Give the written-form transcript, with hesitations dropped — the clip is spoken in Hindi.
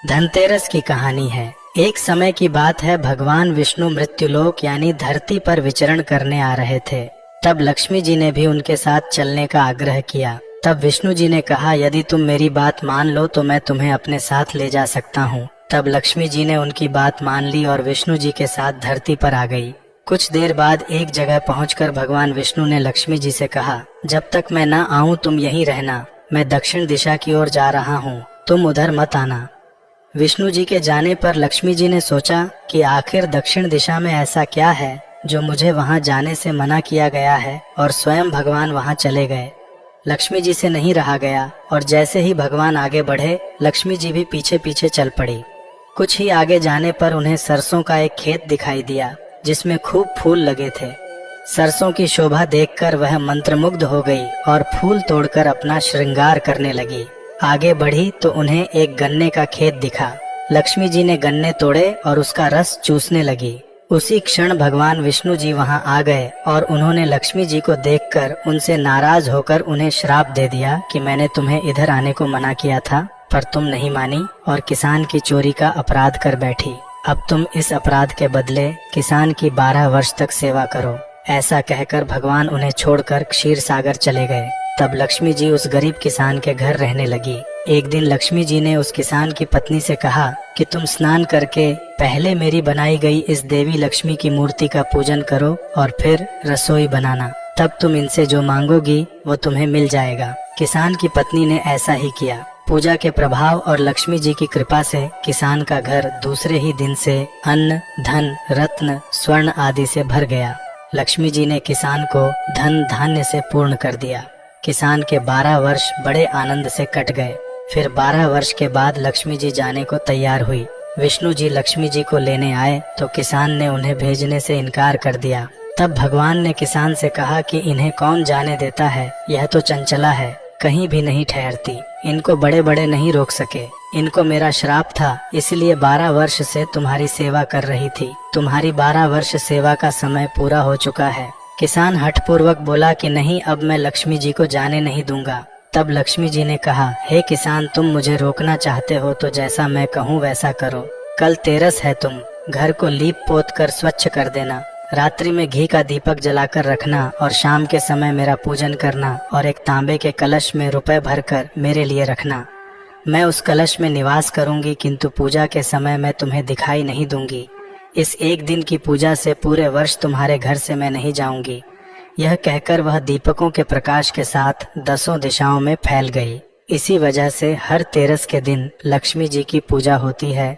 धनतेरस की कहानी है। एक समय की बात है, भगवान विष्णु मृत्युलोक यानी धरती पर विचरण करने आ रहे थे। तब लक्ष्मी जी ने भी उनके साथ चलने का आग्रह किया। तब विष्णु जी ने कहा, यदि तुम मेरी बात मान लो तो मैं तुम्हें अपने साथ ले जा सकता हूँ। तब लक्ष्मी जी ने उनकी बात मान ली और विष्णु जी के साथ धरती पर आ गई। कुछ देर बाद एक जगह पहुंचकर भगवान विष्णु ने लक्ष्मी जी से कहा, जब तक मैं न आऊं तुम यहीं रहना। मैं दक्षिण दिशा की ओर जा रहा हूँ, तुम उधर मत आना। विष्णु जी के जाने पर लक्ष्मी जी ने सोचा कि आखिर दक्षिण दिशा में ऐसा क्या है जो मुझे वहां जाने से मना किया गया है, और स्वयं भगवान वहां चले गए। लक्ष्मी जी से नहीं रहा गया और जैसे ही भगवान आगे बढ़े, लक्ष्मी जी भी पीछे पीछे चल पड़ी। कुछ ही आगे जाने पर उन्हें सरसों का एक खेत दिखाई दिया जिसमें खूब फूल लगे थे। सरसों की शोभा देखकर वह मंत्रमुग्ध हो गई और फूल तोड़कर अपना श्रृंगार करने लगी। आगे बढ़ी तो उन्हें एक गन्ने का खेत दिखा। लक्ष्मी जी ने गन्ने तोड़े और उसका रस चूसने लगी। उसी क्षण भगवान विष्णु जी वहां आ गए और उन्होंने लक्ष्मी जी को देखकर उनसे नाराज होकर उन्हें श्राप दे दिया कि मैंने तुम्हें इधर आने को मना किया था, पर तुम नहीं मानी और किसान की चोरी का अपराध कर बैठी। अब तुम इस अपराध के बदले किसान की 12 वर्ष तक सेवा करो। ऐसा कहकर भगवान उन्हें छोड़कर क्षीर सागर चले गए। तब लक्ष्मी जी उस गरीब किसान के घर रहने लगी। एक दिन लक्ष्मी जी ने उस किसान की पत्नी से कहा कि तुम स्नान करके पहले मेरी बनाई गई इस देवी लक्ष्मी की मूर्ति का पूजन करो और फिर रसोई बनाना। तब तुम इनसे जो मांगोगी वो तुम्हें मिल जाएगा। किसान की पत्नी ने ऐसा ही किया। पूजा के प्रभाव और लक्ष्मी जी की कृपा से किसान का घर दूसरे ही दिन से अन्न, धन, रत्न, स्वर्ण आदि से भर गया। लक्ष्मी जी ने किसान को धन धान्य से पूर्ण कर दिया। किसान के 12 वर्ष बड़े आनंद से कट गए। फिर 12 वर्ष के बाद लक्ष्मी जी जाने को तैयार हुई। विष्णु जी लक्ष्मी जी को लेने आए तो किसान ने उन्हें भेजने से इनकार कर दिया। तब भगवान ने किसान से कहा कि इन्हें कौन जाने देता है, यह तो चंचला है, कहीं भी नहीं ठहरती। इनको बड़े बड़े नहीं रोक सके। इनको मेरा श्राप था, इसलिए 12 वर्ष से तुम्हारी सेवा कर रही थी। तुम्हारी 12 वर्ष सेवा का समय पूरा हो चुका है। किसान हठपूर्वक बोला कि नहीं, अब मैं लक्ष्मी जी को जाने नहीं दूंगा। तब लक्ष्मी जी ने कहा, हे किसान, तुम मुझे रोकना चाहते हो तो जैसा मैं कहूँ वैसा करो। कल तेरस है, तुम घर को लीप पोत कर स्वच्छ कर देना। रात्रि में घी का दीपक जलाकर रखना और शाम के समय मेरा पूजन करना और एक तांबे के कलश में रुपए भरकर मेरे लिए रखना। मैं उस कलश में निवास करूंगी, किंतु पूजा के समय मैं तुम्हें दिखाई नहीं दूंगी। इस एक दिन की पूजा से पूरे वर्ष तुम्हारे घर से मैं नहीं जाऊंगी। यह कहकर वह दीपकों के प्रकाश के साथ 10 दिशाओं में फैल गई। इसी वजह से हर तेरस के दिन लक्ष्मी जी की पूजा होती है